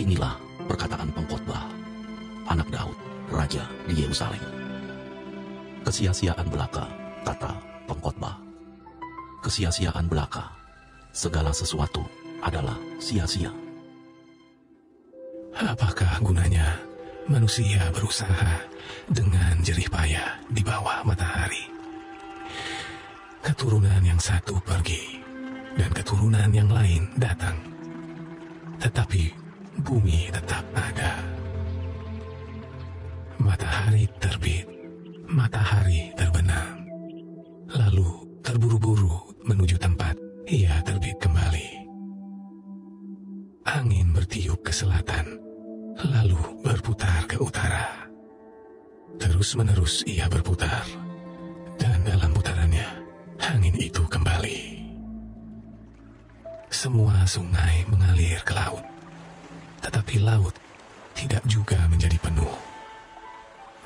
Inilah perkataan pengkhotbah, anak Daud, raja di Yerusalem. Kesia-siaan belaka, kata pengkhotbah. Kesia-siaan belaka, segala sesuatu adalah sia-sia. Apakah gunanya manusia berusaha dengan jerih payah di bawah matahari? Keturunan yang satu pergi dan keturunan yang lain datang, tetapi bumi tetap ada. Matahari terbit, matahari terbenam, lalu terburu-buru menuju tempat ia terbit kembali. Angin bertiup ke selatan, lalu berputar ke utara. Terus-menerus ia berputar, dan dalam putarannya, angin itu kembali. Semua sungai mengalir ke laut, tetapi laut tidak juga menjadi penuh.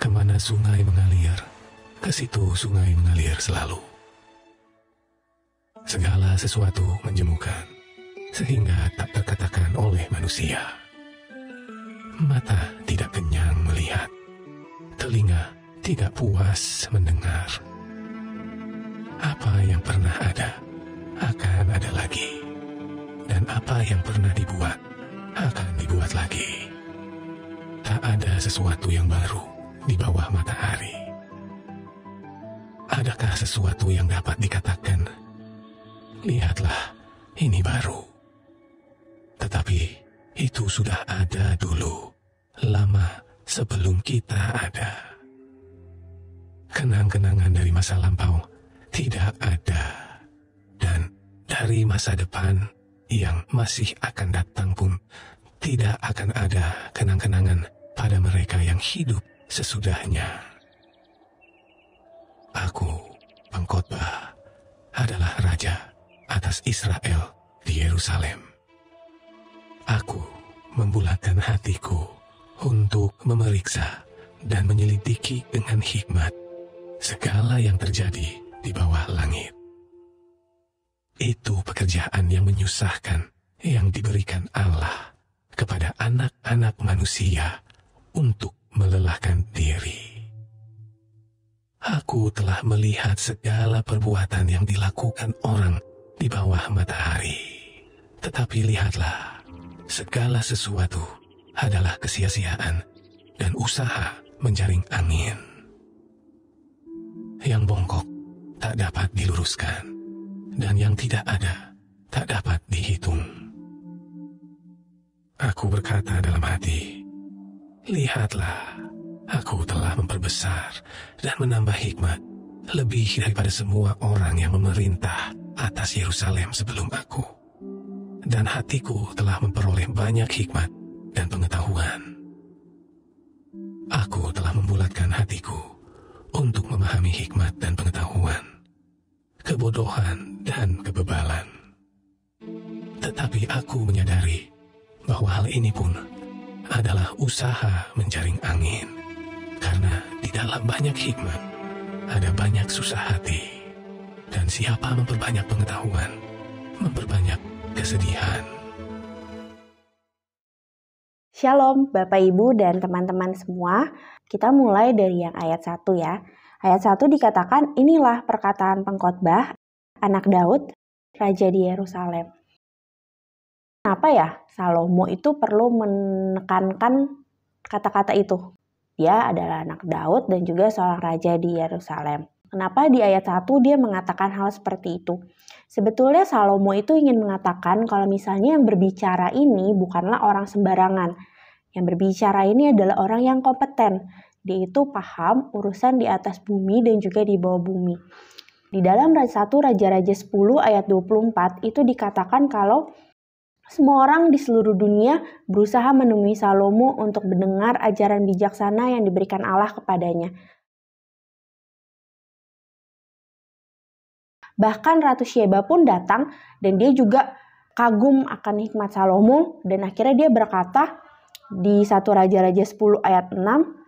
Kemana sungai mengalir, ke situ sungai mengalir selalu. Segala sesuatu menjemukan, sehingga tak terkatakan oleh manusia. Mata tidak kenyang melihat, telinga tidak puas mendengar. Apa yang pernah ada, akan ada lagi. Dan apa yang pernah dibuat, akan dibuat lagi. Tak ada sesuatu yang baru di bawah matahari. Adakah sesuatu yang dapat dikatakan, lihatlah, ini baru? Tetapi itu sudah ada dulu, lama sebelum kita ada. Kenang-kenangan dari masa lampau tidak ada, dan dari masa depan yang masih akan datang pun tidak akan ada kenang-kenangan pada mereka yang hidup sesudahnya. Aku, pengkhotbah, adalah raja atas Israel di Yerusalem. Aku membulatkan hatiku untuk memeriksa dan menyelidiki dengan hikmat segala yang terjadi di bawah langit. Itu pekerjaan yang menyusahkan yang diberikan Allah kepada anak-anak manusia untuk melelahkan diri. Aku telah melihat segala perbuatan yang dilakukan orang di bawah matahari. Tetapi lihatlah, segala sesuatu adalah kesia-siaan dan usaha menjaring angin. Yang bongkok tak dapat diluruskan, dan yang tidak ada tak dapat dihitung. Aku berkata dalam hati, lihatlah, aku telah memperbesar dan menambah hikmat lebih daripada semua orang yang memerintah atas Yerusalem sebelum aku. Dan hatiku telah memperoleh banyak hikmat dan pengetahuan. Aku telah membulatkan hatiku untuk memahami hikmat dan pengetahuan, kebodohan dan kebebalan. Tetapi aku menyadari bahwa hal ini pun adalah usaha menjaring angin, karena di dalam banyak hikmat ada banyak susah hati, dan siapa memperbanyak pengetahuan, memperbanyak kesedihan. Shalom Bapak Ibu dan teman-teman semua. Kita mulai dari yang ayat 1 ya. Ayat 1 dikatakan, inilah perkataan pengkhotbah anak Daud, raja di Yerusalem. Kenapa ya Salomo itu perlu menekankan kata-kata itu? Dia adalah anak Daud dan juga seorang raja di Yerusalem. Kenapa di ayat 1 dia mengatakan hal seperti itu? Sebetulnya Salomo itu ingin mengatakan kalau misalnya yang berbicara ini bukanlah orang sembarangan. Yang berbicara ini adalah orang yang kompeten. Dia itu paham urusan di atas bumi dan juga di bawah bumi. Di dalam 1 Raja-Raja 10 ayat 24 itu dikatakan kalau semua orang di seluruh dunia berusaha menemui Salomo untuk mendengar ajaran bijaksana yang diberikan Allah kepadanya. Bahkan Ratu Syeba pun datang dan dia juga kagum akan hikmat Salomo dan akhirnya dia berkata di 1 Raja-Raja 10 ayat 6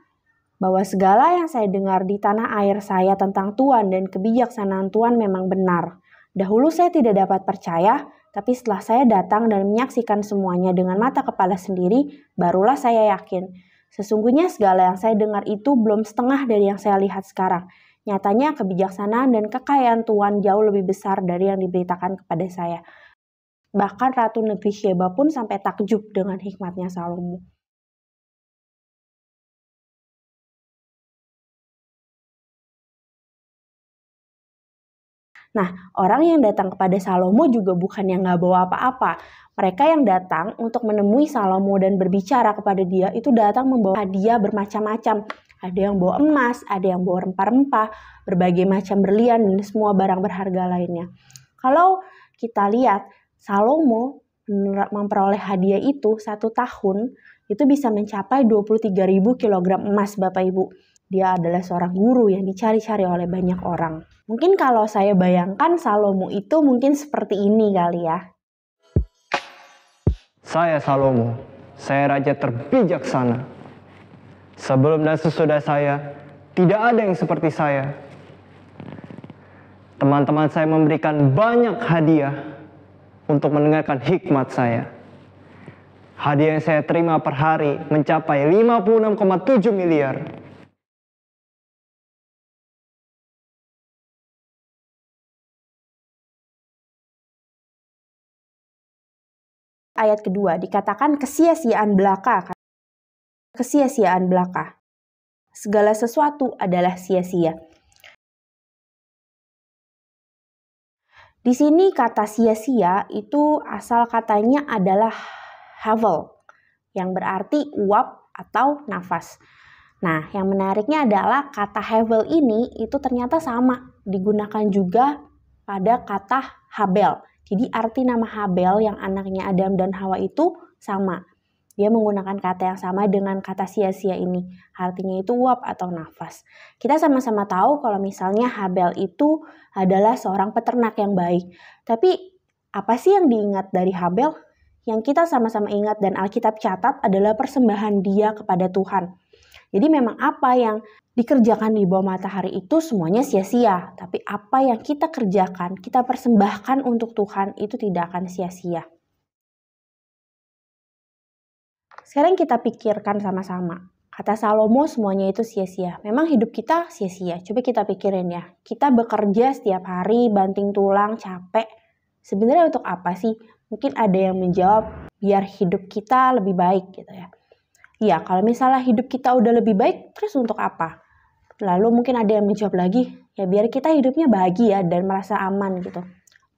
bahwa segala yang saya dengar di tanah air saya tentang Tuhan dan kebijaksanaan Tuhan memang benar. Dahulu saya tidak dapat percaya, Tapi setelah saya datang dan menyaksikan semuanya dengan mata kepala sendiri, barulah saya yakin. Sesungguhnya segala yang saya dengar itu belum setengah dari yang saya lihat sekarang. Nyatanya kebijaksanaan dan kekayaan Tuhan jauh lebih besar dari yang diberitakan kepada saya. Bahkan Ratu Negeri Sheba pun sampai takjub dengan hikmatnya Salomo. Nah, orang yang datang kepada Salomo juga bukan yang gak bawa apa-apa. Mereka yang datang untuk menemui Salomo dan berbicara kepada dia itu datang membawa hadiah bermacam-macam. Ada yang bawa emas, ada yang bawa rempah-rempah, berbagai macam berlian, dan semua barang berharga lainnya. Kalau kita lihat, Salomo memperoleh hadiah itu 1 tahun, itu bisa mencapai 23.000 kilogram emas, Bapak Ibu. Dia adalah seorang guru yang dicari-cari oleh banyak orang. Mungkin kalau saya bayangkan Salomo itu mungkin seperti ini kali ya. Saya Salomo, saya raja terbijaksana. Sebelum dan sesudah saya, tidak ada yang seperti saya. Teman-teman saya memberikan banyak hadiah untuk mendengarkan hikmat saya. Hadiah yang saya terima per hari mencapai 56,7 miliar. Ayat kedua dikatakan kesia-siaan belaka. Kesia-siaan belaka. Segala sesuatu adalah sia-sia. Di sini kata sia-sia itu asal katanya adalah havel, yang berarti uap atau nafas. Nah, yang menariknya adalah kata havel ini itu ternyata sama digunakan juga pada kata Habel. Jadi arti nama Habel yang anaknya Adam dan Hawa itu sama. Dia menggunakan kata yang sama dengan kata sia-sia ini. Artinya itu uap atau nafas. Kita sama-sama tahu kalau misalnya Habel itu adalah seorang peternak yang baik. Tapi apa sih yang diingat dari Habel? Yang kita sama-sama ingat dan Alkitab catat adalah persembahan dia kepada Tuhan. Jadi memang apa yang dikerjakan di bawah matahari itu semuanya sia-sia. Tapi apa yang kita kerjakan, kita persembahkan untuk Tuhan itu tidak akan sia-sia. Sekarang kita pikirkan sama-sama. Kata Salomo semuanya itu sia-sia. Memang hidup kita sia-sia. Coba kita pikirin ya. Kita bekerja setiap hari, banting tulang, capek. Sebenarnya untuk apa sih? Mungkin ada yang menjawab, biar hidup kita lebih baik gitu ya. Ya, kalau misalnya hidup kita udah lebih baik, terus untuk apa? Lalu mungkin ada yang menjawab lagi, ya biar kita hidupnya bahagia dan merasa aman gitu.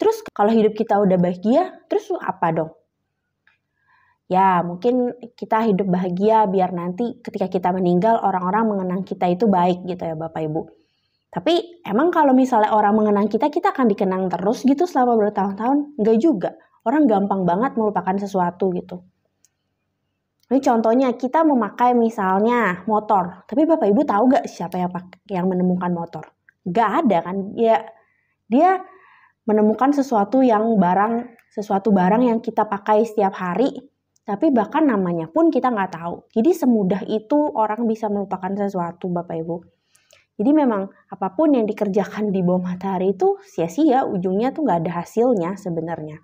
Terus kalau hidup kita udah bahagia, terus apa dong? Ya, mungkin kita hidup bahagia biar nanti ketika kita meninggal orang-orang mengenang kita itu baik gitu ya Bapak Ibu. Tapi emang kalau misalnya orang mengenang kita akan dikenang terus gitu selama bertahun-tahun? Enggak juga. Orang gampang banget melupakan sesuatu gitu. Ini contohnya kita memakai misalnya motor, tapi Bapak Ibu tahu gak siapa yang menemukan motor? Gak ada kan? Ya, dia menemukan sesuatu barang yang kita pakai setiap hari, tapi bahkan namanya pun kita nggak tahu. Jadi semudah itu orang bisa melupakan sesuatu Bapak Ibu. Jadi memang apapun yang dikerjakan di bawah matahari itu sia-sia, ujungnya tuh nggak ada hasilnya sebenarnya.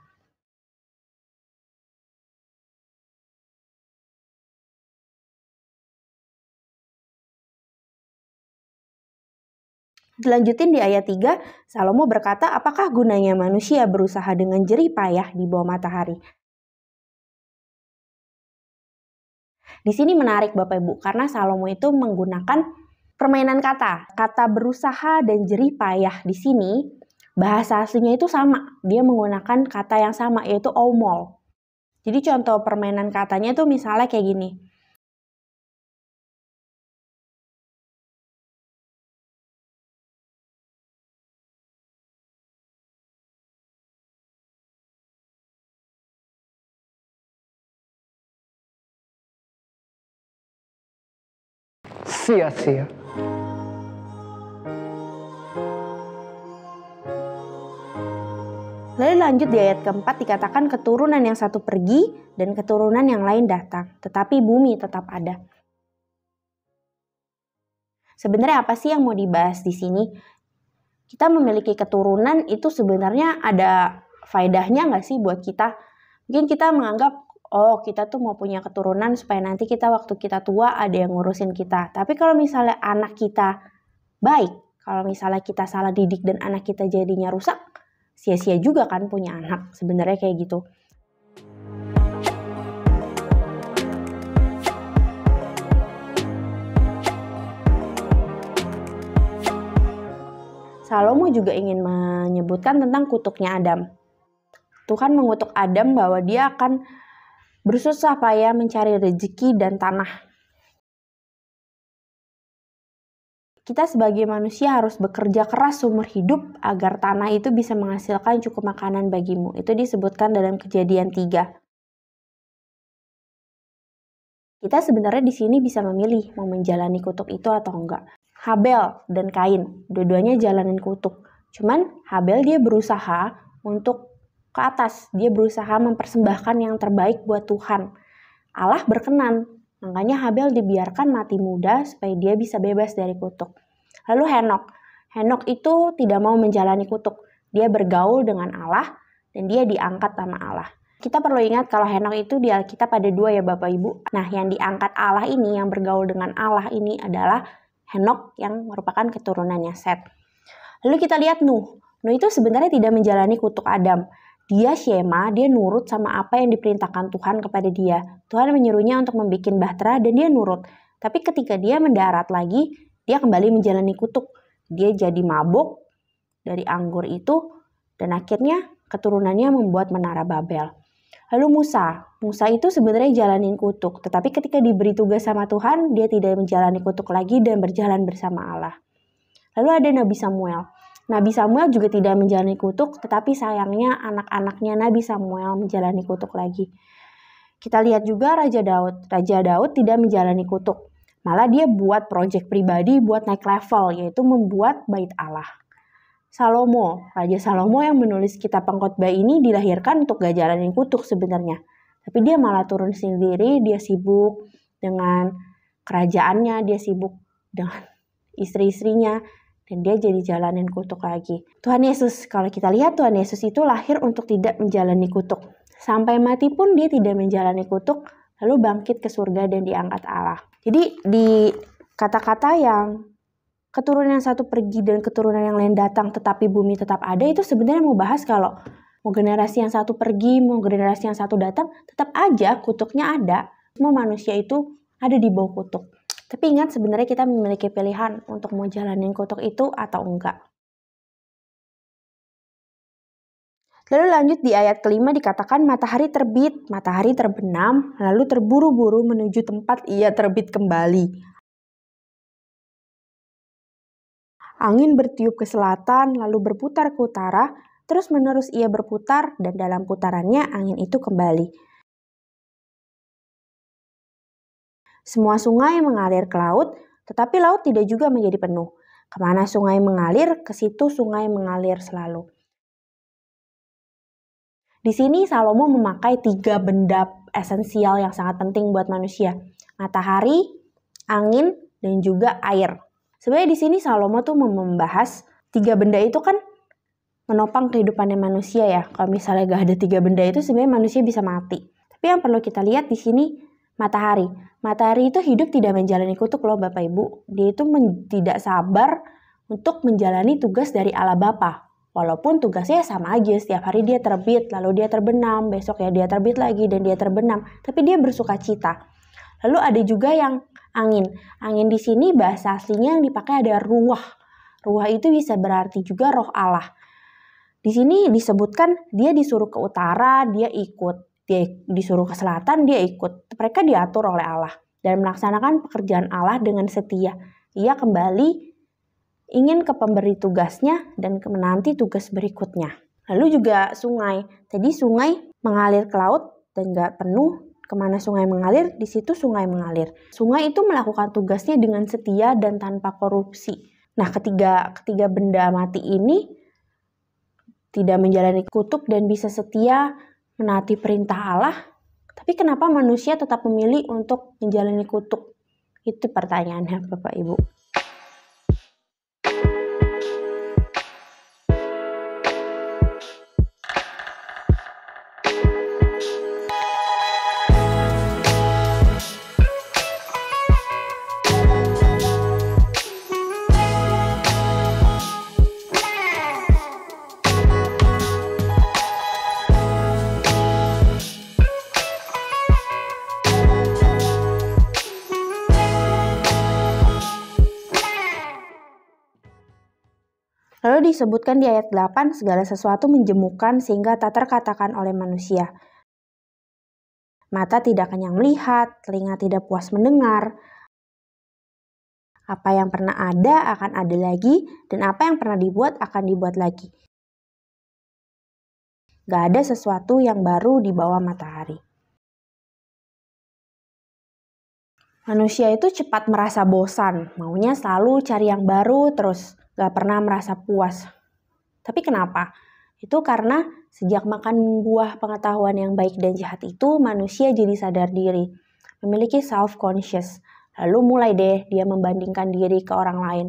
Dilanjutin di ayat 3, Salomo berkata, apakah gunanya manusia berusaha dengan jerih payah di bawah matahari? Di sini menarik Bapak Ibu, karena Salomo itu menggunakan permainan kata. Kata berusaha dan jerih payah di sini, bahasa aslinya itu sama. Dia menggunakan kata yang sama, yaitu omol. Jadi contoh permainan katanya itu misalnya kayak gini. Sia-sia. Lalu lanjut di ayat keempat dikatakan keturunan yang satu pergi dan keturunan yang lain datang, tetapi bumi tetap ada. Sebenarnya apa sih yang mau dibahas di sini? Kita memiliki keturunan itu sebenarnya ada faedahnya nggak sih buat kita? Mungkin kita menganggap, oh kita tuh mau punya keturunan supaya nanti kita waktu kita tua ada yang ngurusin kita. Tapi kalau misalnya anak kita baik, kalau misalnya kita salah didik dan anak kita jadinya rusak, sia-sia juga kan punya anak, sebenarnya kayak gitu. Salomo juga ingin menyebutkan tentang kutuknya Adam. Tuhan mengutuk Adam bahwa dia akan bersusah payah mencari rezeki dan tanah. Kita sebagai manusia harus bekerja keras seumur hidup agar tanah itu bisa menghasilkan cukup makanan bagimu. Itu disebutkan dalam Kejadian 3. Kita sebenarnya di sini bisa memilih mau menjalani kutuk itu atau enggak. Habel dan Kain, dua-duanya jalanin kutuk. Cuman Habel dia berusaha untuk ke atas, dia berusaha mempersembahkan yang terbaik buat Tuhan. Allah berkenan, makanya Habel dibiarkan mati muda supaya dia bisa bebas dari kutuk. Lalu Henok itu tidak mau menjalani kutuk, dia bergaul dengan Allah dan dia diangkat sama Allah. Kita perlu ingat kalau Henok itu di Alkitab ada 2 ya Bapak Ibu. Nah yang diangkat Allah ini, yang bergaul dengan Allah ini adalah Henok yang merupakan keturunannya Set. Lalu kita lihat Nuh itu sebenarnya tidak menjalani kutuk Adam. Dia Shema, dia nurut sama apa yang diperintahkan Tuhan kepada dia. Tuhan menyuruhnya untuk membuat bahtera dan dia nurut. Tapi ketika dia mendarat lagi, dia kembali menjalani kutuk. Dia jadi mabuk dari anggur itu dan akhirnya keturunannya membuat menara Babel. Lalu Musa itu sebenarnya jalanin kutuk. Tetapi ketika diberi tugas sama Tuhan, dia tidak menjalani kutuk lagi dan berjalan bersama Allah. Lalu ada Nabi Samuel. Nabi Samuel juga tidak menjalani kutuk, tetapi sayangnya anak-anaknya Nabi Samuel menjalani kutuk lagi. Kita lihat juga Raja Daud. Raja Daud tidak menjalani kutuk. Malah dia buat proyek pribadi buat naik level, yaitu membuat bait Allah. Raja Salomo yang menulis kitab Pengkhotbah ini dilahirkan untuk gak jalanin kutuk sebenarnya. Tapi dia malah turun sendiri, dia sibuk dengan kerajaannya, dia sibuk dengan istri-istrinya, dan dia jadi jalanin kutuk lagi. Tuhan Yesus, kalau kita lihat Tuhan Yesus itu lahir untuk tidak menjalani kutuk. Sampai mati pun dia tidak menjalani kutuk, lalu bangkit ke surga dan diangkat Allah. Jadi di kata-kata yang keturunan yang satu pergi dan keturunan yang lain datang tetapi bumi tetap ada, itu sebenarnya mau bahas kalau mau generasi yang satu pergi, mau generasi yang satu datang, tetap aja kutuknya ada. Semua manusia itu ada di bawah kutuk. Tapi ingat sebenarnya kita memiliki pilihan untuk mau jalanin kutuk itu atau enggak. Lalu lanjut di ayat kelima dikatakan matahari terbit, matahari terbenam, lalu terburu-buru menuju tempat ia terbit kembali. Angin bertiup ke selatan, lalu berputar ke utara, terus menerus ia berputar dan dalam putarannya angin itu kembali. Semua sungai mengalir ke laut, tetapi laut tidak juga menjadi penuh. Kemana sungai mengalir, ke situ sungai mengalir selalu. Di sini Salomo memakai 3 benda esensial yang sangat penting buat manusia. Matahari, angin, dan juga air. Sebenarnya di sini Salomo tuh membahas 3 benda itu kan menopang kehidupannya manusia ya. Kalau misalnya gak ada 3 benda itu sebenarnya manusia bisa mati. Tapi yang perlu kita lihat di sini matahari. Matahari itu hidup tidak menjalani kutuk loh Bapak Ibu. Dia itu tidak sabar untuk menjalani tugas dari Allah Bapa. Walaupun tugasnya sama aja, setiap hari dia terbit, lalu dia terbenam, besok ya dia terbit lagi dan dia terbenam. Tapi dia bersuka cita. Lalu ada juga yang angin. Angin di sini bahasa aslinya yang dipakai ada ruah. Ruah itu bisa berarti juga roh Allah. Di sini disebutkan dia disuruh ke utara, dia ikut. Dia disuruh ke selatan, dia ikut. Mereka diatur oleh Allah dan melaksanakan pekerjaan Allah dengan setia. Ia kembali ingin ke pemberi tugasnya dan menanti tugas berikutnya. Lalu juga sungai. Tadi sungai mengalir ke laut dan gak penuh. Kemana sungai mengalir, di situ sungai mengalir. Sungai itu melakukan tugasnya dengan setia dan tanpa korupsi. Nah, ketiga benda mati ini tidak menjalani kutuk dan bisa setia menaati perintah Allah, tapi kenapa manusia tetap memilih untuk menjalani kutuk? Itu pertanyaannya Bapak Ibu. Lalu disebutkan di ayat 8, segala sesuatu menjemukan sehingga tak terkatakan oleh manusia. Mata tidak kenyang melihat, telinga tidak puas mendengar. Apa yang pernah ada akan ada lagi, dan apa yang pernah dibuat akan dibuat lagi. Gak ada sesuatu yang baru di bawah matahari. Manusia itu cepat merasa bosan, maunya selalu cari yang baru terus, gak pernah merasa puas. Tapi kenapa? Itu karena sejak makan buah pengetahuan yang baik dan jahat itu, manusia jadi sadar diri, memiliki self-conscious. Lalu mulai deh dia membandingkan diri ke orang lain.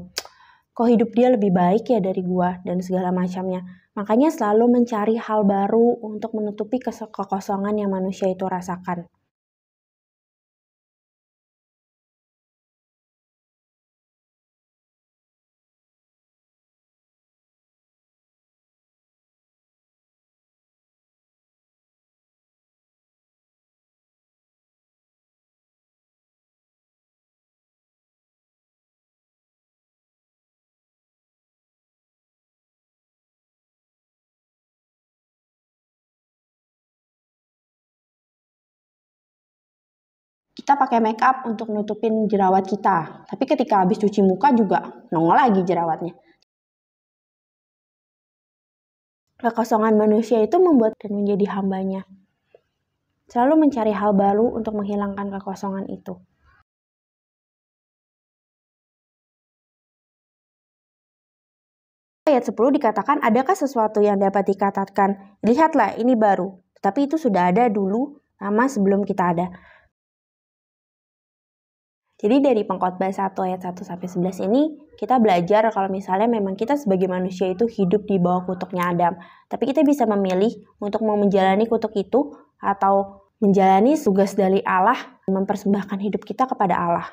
Kok hidup dia lebih baik ya dari gua, dan segala macamnya. Makanya selalu mencari hal baru untuk menutupi kekosongan yang manusia itu rasakan. Kita pakai make up untuk nutupin jerawat kita, tapi ketika habis cuci muka juga nongol lagi jerawatnya. Kekosongan manusia itu membuat dan menjadi hambanya. Selalu mencari hal baru untuk menghilangkan kekosongan itu. Ayat 10 dikatakan, adakah sesuatu yang dapat dikatakan, lihatlah ini baru, tetapi itu sudah ada dulu, lama sebelum kita ada. Jadi dari Pengkhotbah 1 ayat 1-11 ini, kita belajar kalau misalnya memang kita sebagai manusia itu hidup di bawah kutuknya Adam. Tapi kita bisa memilih untuk mau menjalani kutuk itu atau menjalani tugas dari Allah, mempersembahkan hidup kita kepada Allah.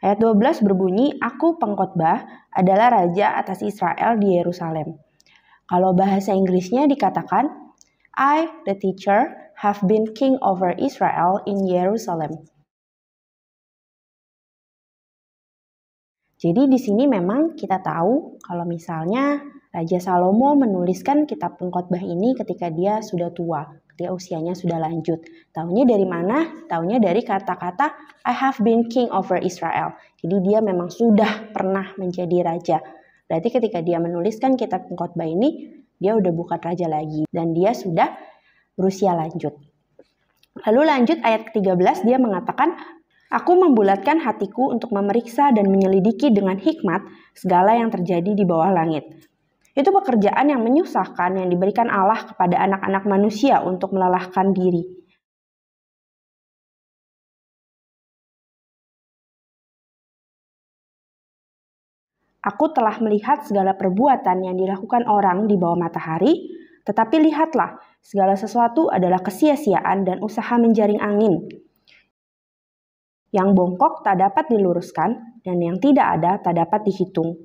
Ayat 12 berbunyi, aku pengkhotbah adalah raja atas Israel di Yerusalem. Kalau bahasa Inggrisnya dikatakan, I, the teacher, have been king over Israel in Jerusalem. Jadi di sini memang kita tahu kalau misalnya Raja Salomo menuliskan kitab Pengkhotbah ini ketika dia sudah tua, ketika usianya sudah lanjut. Taunya dari mana? Taunya dari kata-kata I have been king over Israel. Jadi dia memang sudah pernah menjadi raja. Berarti ketika dia menuliskan kitab Pengkhotbah ini, dia udah bukan raja lagi dan dia sudah berusia lanjut. Lalu lanjut ayat ke-13 dia mengatakan, aku membulatkan hatiku untuk memeriksa dan menyelidiki dengan hikmat segala yang terjadi di bawah langit. Itu pekerjaan yang menyusahkan yang diberikan Allah kepada anak-anak manusia untuk melelahkan diri. Aku telah melihat segala perbuatan yang dilakukan orang di bawah matahari, tetapi lihatlah, segala sesuatu adalah kesia-siaan dan usaha menjaring angin. Yang bongkok tak dapat diluruskan, dan yang tidak ada tak dapat dihitung.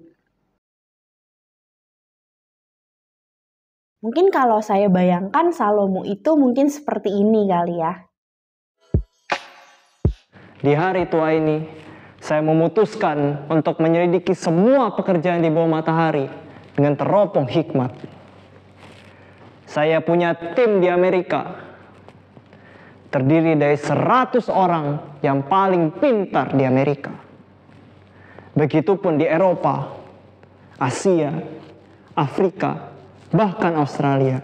Mungkin kalau saya bayangkan Salomo itu mungkin seperti ini kali ya. Di hari tua ini, saya memutuskan untuk menyelidiki semua pekerjaan di bawah matahari dengan teropong hikmat. Saya punya tim di Amerika, terdiri dari 100 orang yang paling pintar di Amerika. Begitupun di Eropa, Asia, Afrika, bahkan Australia.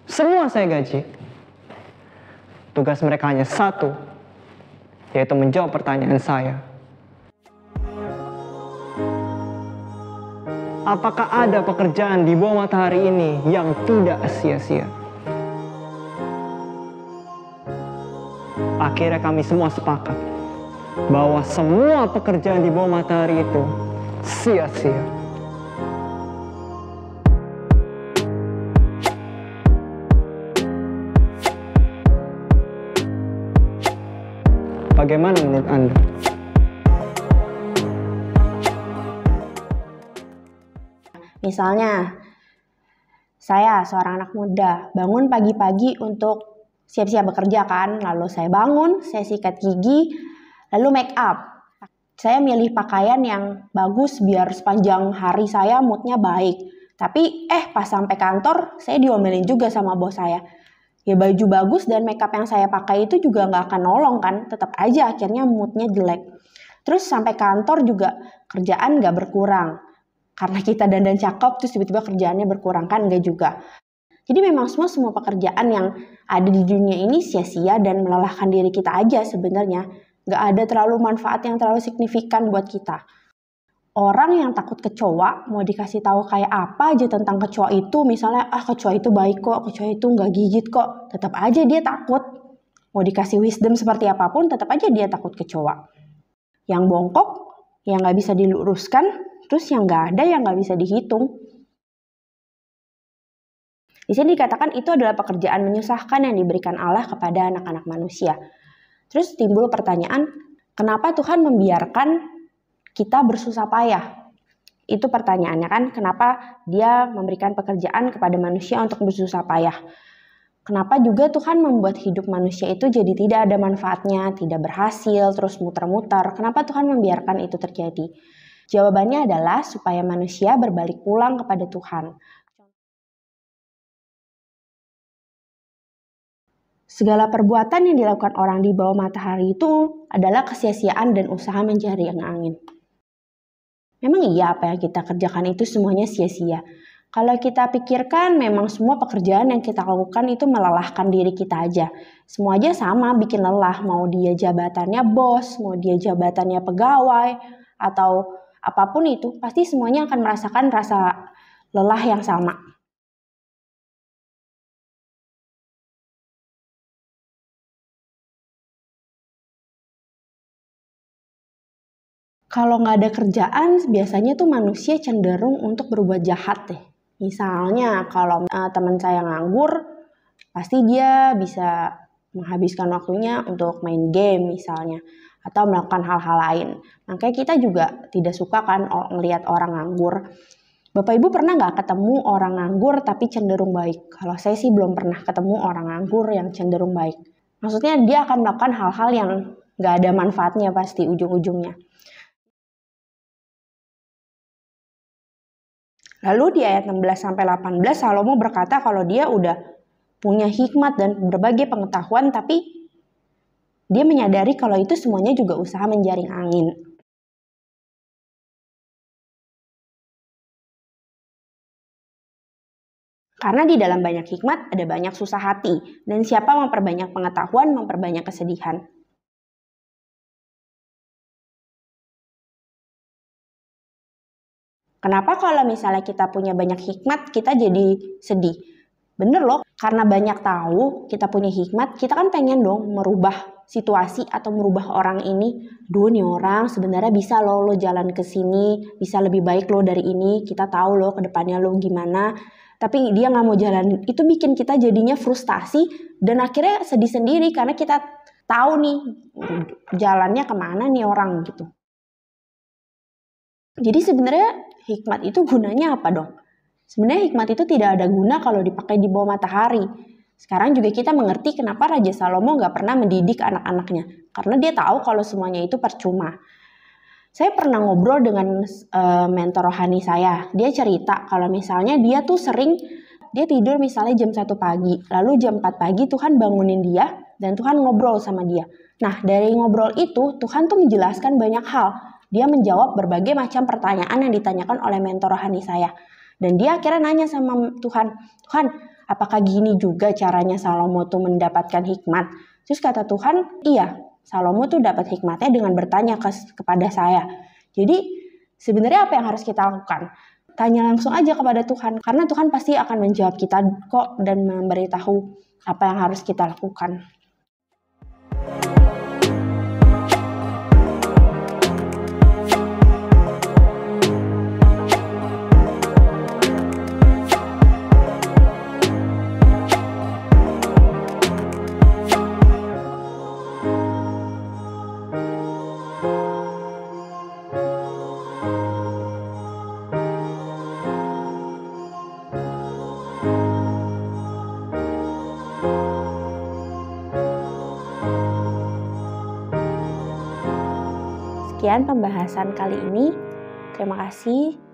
Semua saya gaji. Tugas mereka hanya satu, yaitu menjawab pertanyaan saya. Apakah ada pekerjaan di bawah matahari ini yang tidak sia-sia? Akhirnya kami semua sepakat bahwa semua pekerjaan di bawah matahari itu sia-sia. Bagaimana menurut Anda? Misalnya, saya seorang anak muda bangun pagi-pagi untuk siap-siap bekerja kan, lalu saya bangun, saya sikat gigi, lalu make up. Saya milih pakaian yang bagus biar sepanjang hari saya moodnya baik. Tapi pas sampai kantor saya diomelin juga sama bos saya. Ya baju bagus dan make up yang saya pakai itu juga nggak akan nolong kan, tetap aja akhirnya moodnya jelek. Terus sampai kantor juga kerjaan nggak berkurang. Karena kita dandan cakep terus tiba-tiba kerjaannya berkurang kan, enggak juga. Jadi memang semua pekerjaan yang ada di dunia ini sia-sia dan melelahkan diri kita aja sebenarnya. Nggak ada terlalu manfaat yang terlalu signifikan buat kita. Orang yang takut kecoa mau dikasih tahu kayak apa aja tentang kecoa itu, misalnya kecoa itu baik kok, kecoa itu nggak gigit kok, tetap aja dia takut. Mau dikasih wisdom seperti apapun tetap aja dia takut kecoa. Yang bongkok, yang nggak bisa diluruskan, terus yang nggak ada yang nggak bisa dihitung. Di sini dikatakan itu adalah pekerjaan menyusahkan yang diberikan Allah kepada anak-anak manusia. Terus timbul pertanyaan, kenapa Tuhan membiarkan kita bersusah payah? Itu pertanyaannya kan, kenapa dia memberikan pekerjaan kepada manusia untuk bersusah payah? Kenapa juga Tuhan membuat hidup manusia itu jadi tidak ada manfaatnya, tidak berhasil, terus muter-muter? Kenapa Tuhan membiarkan itu terjadi? Jawabannya adalah supaya manusia berbalik pulang kepada Tuhan. Segala perbuatan yang dilakukan orang di bawah matahari itu adalah kesia-siaan dan usaha mencari angin. Memang iya apa yang kita kerjakan itu semuanya sia-sia. Kalau kita pikirkan memang semua pekerjaan yang kita lakukan itu melelahkan diri kita aja. Semua aja sama bikin lelah, mau dia jabatannya bos, mau dia jabatannya pegawai, atau apapun itu, pasti semuanya akan merasakan rasa lelah yang sama. Kalau nggak ada kerjaan, biasanya tuh manusia cenderung untuk berbuat jahat deh. Misalnya kalau teman saya nganggur, pasti dia bisa menghabiskan waktunya untuk main game misalnya, atau melakukan hal-hal lain. Makanya kita juga tidak suka kan ngelihat orang nganggur. Bapak Ibu pernah nggak ketemu orang nganggur tapi cenderung baik? Kalau saya sih belum pernah ketemu orang nganggur yang cenderung baik. Maksudnya dia akan melakukan hal-hal yang nggak ada manfaatnya pasti ujung-ujungnya. Lalu di ayat 16-18 Salomo berkata kalau dia udah punya hikmat dan berbagai pengetahuan, tapi dia menyadari kalau itu semuanya juga usaha menjaring angin. Karena di dalam banyak hikmat ada banyak susah hati, dan siapa memperbanyak pengetahuan memperbanyak kesedihan. Kenapa kalau misalnya kita punya banyak hikmat, kita jadi sedih? Bener loh, karena banyak tahu, kita punya hikmat, kita kan pengen dong merubah situasi atau merubah orang ini. Duh nih orang sebenarnya bisa lo jalan ke sini, bisa lebih baik lo dari ini, kita tahu lo ke depannya lo gimana. Tapi dia nggak mau jalan, itu bikin kita jadinya frustasi dan akhirnya sedih sendiri karena kita tahu nih jalannya kemana nih orang gitu. Jadi sebenarnya hikmat itu gunanya apa dong? Sebenarnya hikmat itu tidak ada guna kalau dipakai di bawah matahari. Sekarang juga kita mengerti kenapa Raja Salomo nggak pernah mendidik anak-anaknya. Karena dia tahu kalau semuanya itu percuma. Saya pernah ngobrol dengan mentor rohani saya. Dia cerita kalau misalnya dia tuh sering, dia tidur misalnya jam 1 pagi. Lalu jam 4 pagi Tuhan bangunin dia dan Tuhan ngobrol sama dia. Nah dari ngobrol itu Tuhan tuh menjelaskan banyak hal. Dia menjawab berbagai macam pertanyaan yang ditanyakan oleh mentor rohani saya. Dan dia akhirnya nanya sama Tuhan, Tuhan, apakah gini juga caranya Salomo tuh mendapatkan hikmat? Terus kata Tuhan, iya, Salomo tuh dapat hikmatnya dengan bertanya kepada saya. Jadi sebenarnya apa yang harus kita lakukan? Tanya langsung aja kepada Tuhan, karena Tuhan pasti akan menjawab kita kok dan memberitahu apa yang harus kita lakukan. Sekian pembahasan kali ini. Terima kasih.